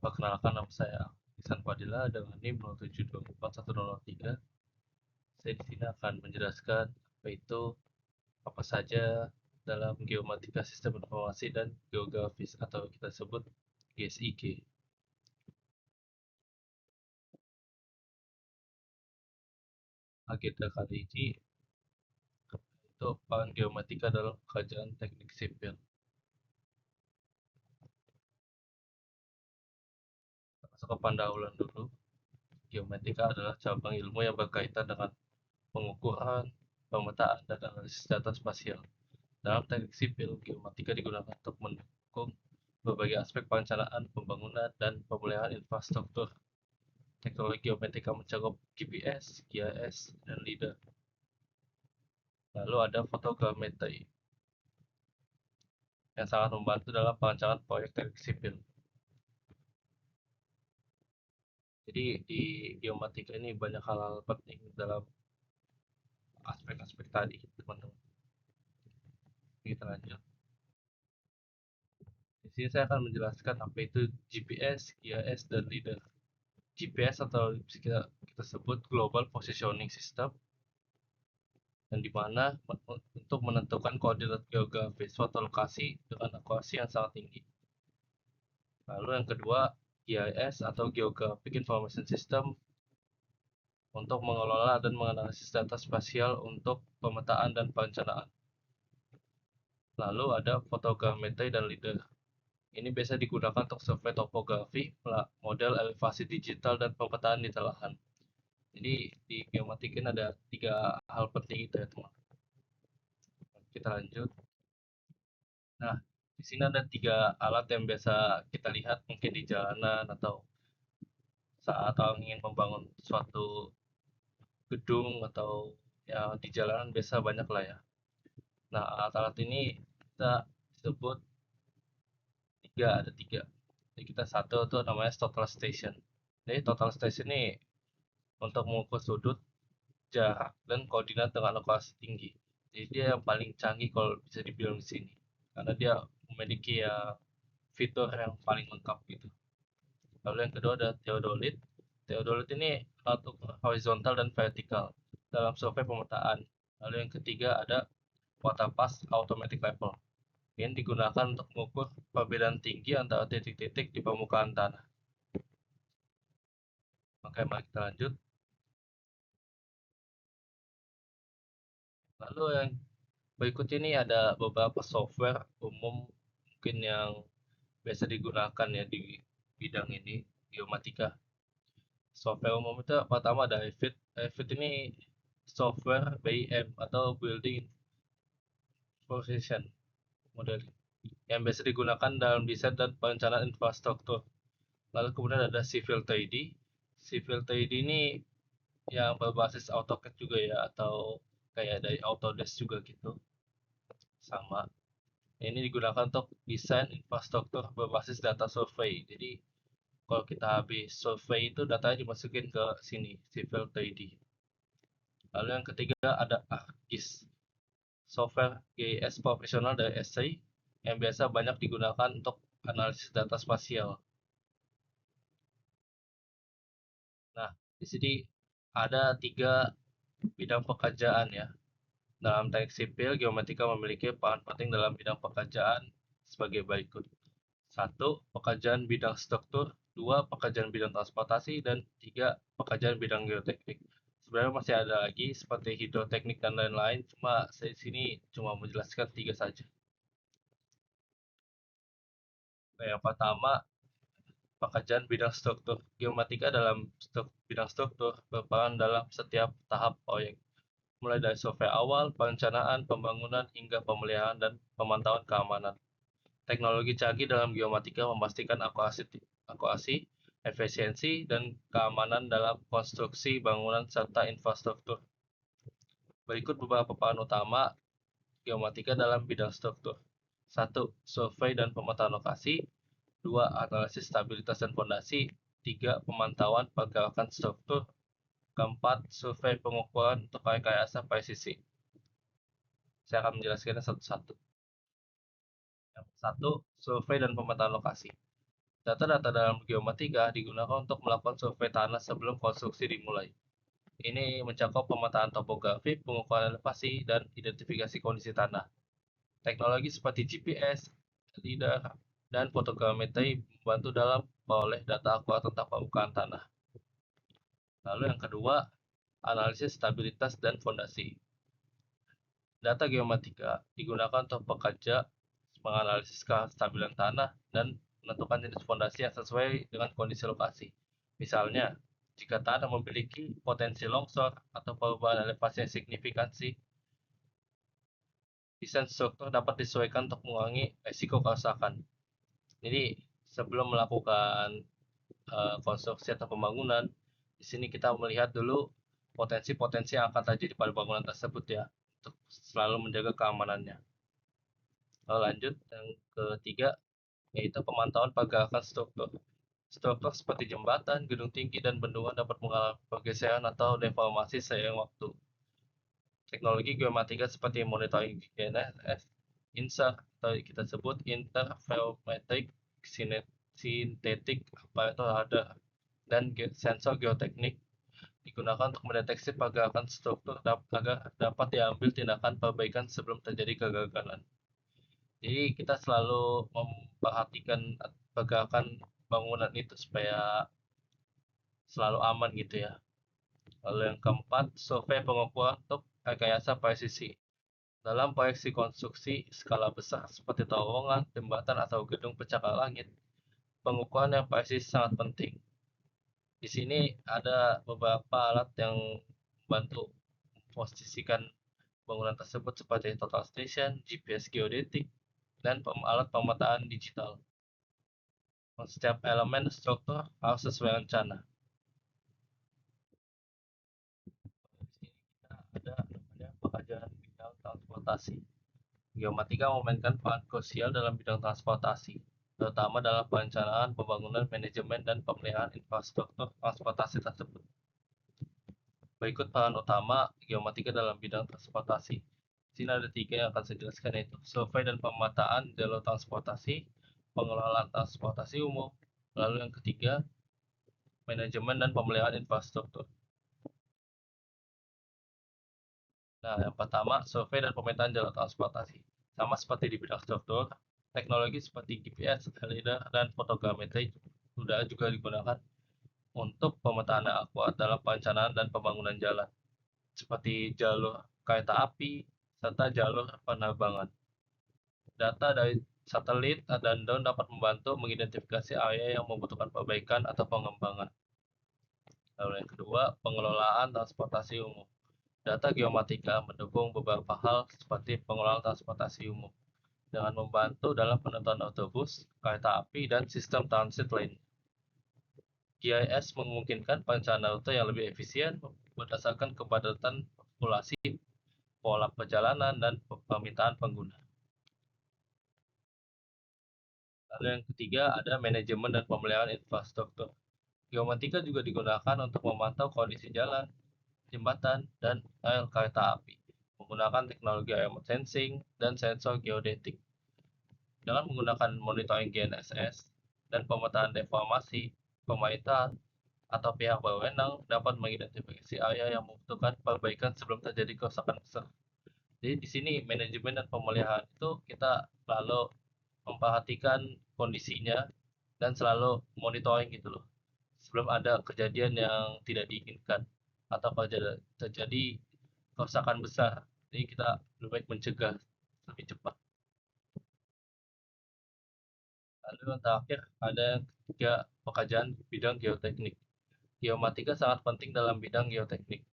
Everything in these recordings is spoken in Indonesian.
Perkenalkan, nama saya Ihsan Fadila dengan NIM 0724103. Saya di sini akan menjelaskan apa saja dalam geomatika sistem informasi dan geografis atau kita sebut GSIG. Agenda kali ini itu peran geomatika dalam pekerjaan teknik sipil. Masuk ke pendahuluan dulu. Geomatika adalah cabang ilmu yang berkaitan dengan pengukuran, pemetaan, dan analisis data spasial. Dalam teknik sipil, geomatika digunakan untuk mendukung berbagai aspek perencanaan, pembangunan, dan pemeliharaan infrastruktur. Teknologi geomatika mencakup GPS, GIS, dan LIDAR. Lalu ada fotogrametri yang sangat membantu dalam perencanaan proyek teknik sipil. Jadi di geomatika ini banyak hal-hal penting dalam aspek-aspek tadi, teman-teman. Kita lanjut. Di sini saya akan menjelaskan apa itu GPS, GIS, dan LIDAR. GPS atau kita sebut Global Positioning System, yang dimana untuk menentukan koordinat geografis suatu lokasi dengan akurasi yang sangat tinggi. Lalu yang kedua, GIS atau Geographic Information System, untuk mengelola dan menganalisis data spasial untuk pemetaan dan perencanaan. Lalu ada fotogrametri dan LIDAR. Ini biasa digunakan untuk survei topografi, model elevasi digital, dan pemetaan di lahan. Jadi di geomatika ini ada 3 hal penting itu ya, teman. Kita lanjut. Nah, di sini ada 3 alat yang biasa kita lihat mungkin di jalanan atau saat ingin membangun suatu gedung atau ya di jalanan biasa banyak lah ya. Nah, alat-alat ini kita sebut ada tiga. Jadi kita satu itu namanya total station. Jadi total station ini untuk mengukur sudut, jarak, dan koordinat dengan lokasi tinggi. Jadi dia yang paling canggih kalau bisa dibilang di sini, karena dia memiliki ya fitur yang paling lengkap gitu. Lalu yang kedua ada theodolit. Theodolit ini alat ukur horizontal dan vertikal dalam survei pemetaan. Lalu yang ketiga ada waterpass automatic level. Ini digunakan untuk mengukur perbedaan tinggi antara titik-titik di permukaan tanah. Oke, mari kita lanjut. Lalu yang berikut ini ada beberapa software umum mungkin yang biasa digunakan ya di bidang ini, geomatika. Software umum itu pertama ada Revit. Revit ini software BIM atau Building Information Modeling yang biasa digunakan dalam desain dan perencanaan infrastruktur. Lalu kemudian ada Civil 3D. Civil 3D ini yang berbasis AutoCAD juga ya, atau kayak dari Autodesk juga gitu. Sama. Ini digunakan untuk desain infrastruktur berbasis data survei. Jadi kalau kita habis survei itu datanya dimasukin ke sini, Civil 3D. Lalu yang ketiga ada ArcGIS, software GIS profesional dari SI yang biasa banyak digunakan untuk analisis data spasial. Nah, di sini ada 3 bidang pekerjaan ya. Dalam teknik sipil, geomatika memiliki peran penting dalam bidang pekerjaan sebagai berikut. 1. Pekerjaan bidang struktur, 2. Pekerjaan bidang transportasi, dan 3. Pekerjaan bidang geoteknik. Sebenarnya masih ada lagi seperti hidroteknik dan lain-lain, cuma saya di sini cuma menjelaskan 3 saja. Yang pertama, pekerjaan bidang struktur. Geomatika dalam bidang struktur berperan dalam setiap tahap proyek, mulai dari survei awal, perencanaan, pembangunan, hingga pemeliharaan dan pemantauan keamanan. Teknologi canggih dalam geomatika memastikan akurasi, efisiensi, dan keamanan dalam konstruksi bangunan serta infrastruktur. Berikut beberapa peran utama geomatika dalam bidang struktur. 1. Survei dan pemetaan lokasi. 2. Analisis stabilitas dan fondasi. 3. Pemantauan pergerakan struktur. Keempat, survei pengukuran untuk rekayasa presisi. Saya akan menjelaskannya satu-satu. Yang satu, survei dan pemetaan lokasi. Data-data dalam geomatika digunakan untuk melakukan survei tanah sebelum konstruksi dimulai. Ini mencakup pemetaan topografi, pengukuran elevasi, dan identifikasi kondisi tanah. Teknologi seperti GPS, LIDAR, dan fotogrametri membantu dalam memperoleh data akurat tentang permukaan tanah. Lalu yang kedua, analisis stabilitas dan fondasi. Data geomatika digunakan untuk bekerja menganalisis kestabilan tanah dan menentukan jenis fondasi yang sesuai dengan kondisi lokasi. Misalnya, jika tanah memiliki potensi longsor atau perubahan elevasi yang signifikansi, desain struktur dapat disesuaikan untuk mengurangi risiko kerusakan. Jadi, sebelum melakukan konstruksi atau pembangunan, di sini kita melihat dulu potensi-potensi yang akan terjadi pada bangunan tersebut ya, untuk selalu menjaga keamanannya. Lalu lanjut, yang ketiga, yaitu pemantauan pergerakan struktur. Struktur seperti jembatan, gedung tinggi, dan bendungan dapat mengalami pergeseran atau deformasi seiring waktu. Teknologi geomatika seperti monitoring GNSS, INSA, atau kita sebut interferometric synthetic apparatus radar, dan sensor geoteknik digunakan untuk mendeteksi pergerakan struktur agar dapat diambil tindakan perbaikan sebelum terjadi kegagalan. Jadi kita selalu memperhatikan pergerakan bangunan itu supaya selalu aman gitu ya. Lalu yang keempat, survei pengukuran untuk rekayasa presisi. Dalam proyeksi konstruksi skala besar seperti terowongan, jembatan, atau gedung pencakar langit, pengukuran yang presis sangat penting. Di sini ada beberapa alat yang membantu memposisikan bangunan tersebut seperti total station, GPS geodetik, dan alat pemetaan digital. Setiap elemen struktur harus sesuai rencana. Di sini kita ada namanya pekerjaan bidang transportasi. Geomatika memainkan peran krusial dalam bidang transportasi, terutama dalam perencanaan, pembangunan, manajemen, dan pemeliharaan infrastruktur transportasi tersebut. Berikut peran utama geomatika dalam bidang transportasi. Di sini ada tiga yang akan saya jelaskan, yaitu survei dan pemetaan jalur transportasi, pengelolaan transportasi umum, lalu yang ketiga, manajemen dan pemeliharaan infrastruktur. Nah, yang pertama, survei dan pemetaan jalur transportasi. Sama seperti di bidang struktur, teknologi seperti GPS, LIDAR, dan fotogrametri sudah juga digunakan untuk pemetaan yang akurat dalam perencanaan dan pembangunan jalan, seperti jalur kereta api, serta jalur penerbangan. Data dari satelit dan drone dapat membantu mengidentifikasi area yang membutuhkan perbaikan atau pengembangan. Lalu yang kedua, pengelolaan transportasi umum. Data geomatika mendukung beberapa hal seperti pengelolaan transportasi umum dengan membantu dalam penentuan autobus, kereta api, dan sistem transit lain. GIS memungkinkan perencanaan rute yang lebih efisien berdasarkan kepadatan populasi, pola perjalanan, dan permintaan pengguna. Lalu yang ketiga ada manajemen dan pemeliharaan infrastruktur. Geomatika juga digunakan untuk memantau kondisi jalan, jembatan, dan rel kereta api menggunakan teknologi remote sensing dan sensor geodetik. Dengan menggunakan monitoring GNSS dan pemetaan deformasi, pemerintah atau pihak berwenang dapat mengidentifikasi area yang membutuhkan perbaikan sebelum terjadi kerusakan besar. Jadi di sini manajemen dan pemeliharaan itu kita selalu memperhatikan kondisinya dan selalu monitoring gitu loh. Sebelum ada kejadian yang tidak diinginkan atau terjadi kerusakan besar. Jadi kita lebih baik mencegah lebih cepat. Lalu yang terakhir ada yang ketiga, pekerjaan bidang geoteknik. Geomatika sangat penting dalam bidang geoteknik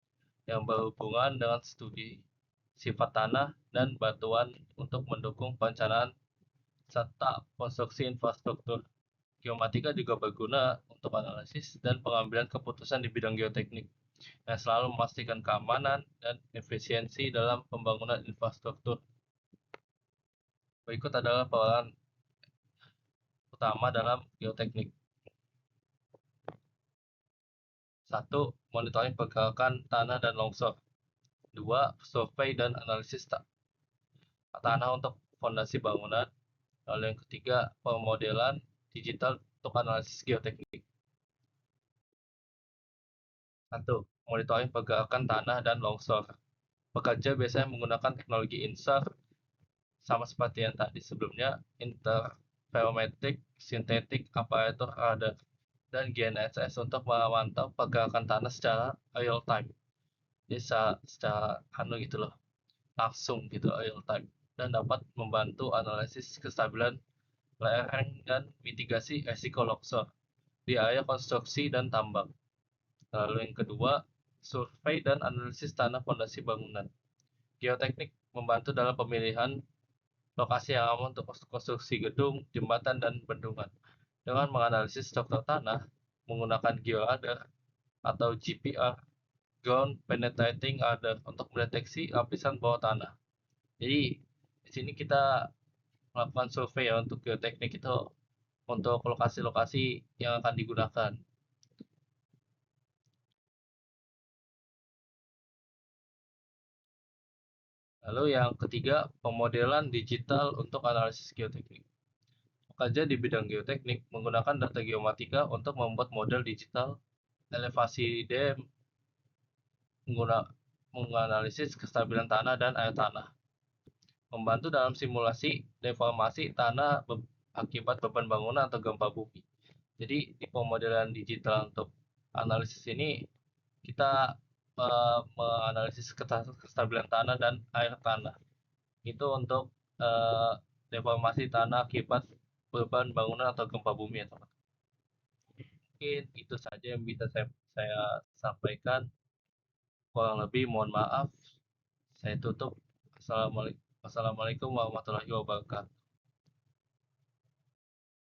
yang berhubungan dengan studi sifat tanah dan batuan untuk mendukung perencanaan serta konstruksi infrastruktur. Geomatika juga berguna untuk analisis dan pengambilan keputusan di bidang geoteknik yang selalu memastikan keamanan dan efisiensi dalam pembangunan infrastruktur. Berikut adalah peran utama dalam geoteknik. 1. Monitoring pergerakan tanah dan longsor. 2. Survei dan analisis tanah untuk fondasi bangunan. Lalu yang ketiga, pemodelan digital untuk analisis geoteknik. 1. Monitoring pergerakan tanah dan longsor. Pekerja biasanya menggunakan teknologi INSAR sama seperti yang tadi sebelumnya, interferometric synthetic apparatus radar, dan GNSS untuk memantau pergerakan tanah secara real time. Jadi secara gitu loh, langsung gitu real time, dan dapat membantu analisis kestabilan lereng dan mitigasi resiko longsor di area konstruksi dan tambang. Lalu yang kedua, survei dan analisis tanah fondasi bangunan. Geoteknik membantu dalam pemilihan lokasi yang aman untuk konstruksi gedung, jembatan, dan bendungan. Dengan menganalisis struktur tanah menggunakan georadar atau GPR, ground penetrating radar, untuk mendeteksi lapisan bawah tanah. Jadi di sini kita melakukan survei ya untuk geoteknik itu untuk lokasi-lokasi yang akan digunakan. Lalu yang ketiga, pemodelan digital untuk analisis geoteknik. Pekerja di bidang geoteknik menggunakan data geomatika untuk membuat model digital elevasi dam, menganalisis kestabilan tanah dan air tanah, membantu dalam simulasi deformasi tanah akibat beban bangunan atau gempa bumi. Jadi di pemodelan digital untuk analisis ini kita menganalisis kestabilan tanah dan air tanah. Itu untuk deformasi tanah akibat beban bangunan atau gempa bumi ya teman. Mungkin itu saja yang bisa saya sampaikan. Kurang lebih mohon maaf. Saya tutup. Assalamualaikum warahmatullahi wabarakatuh.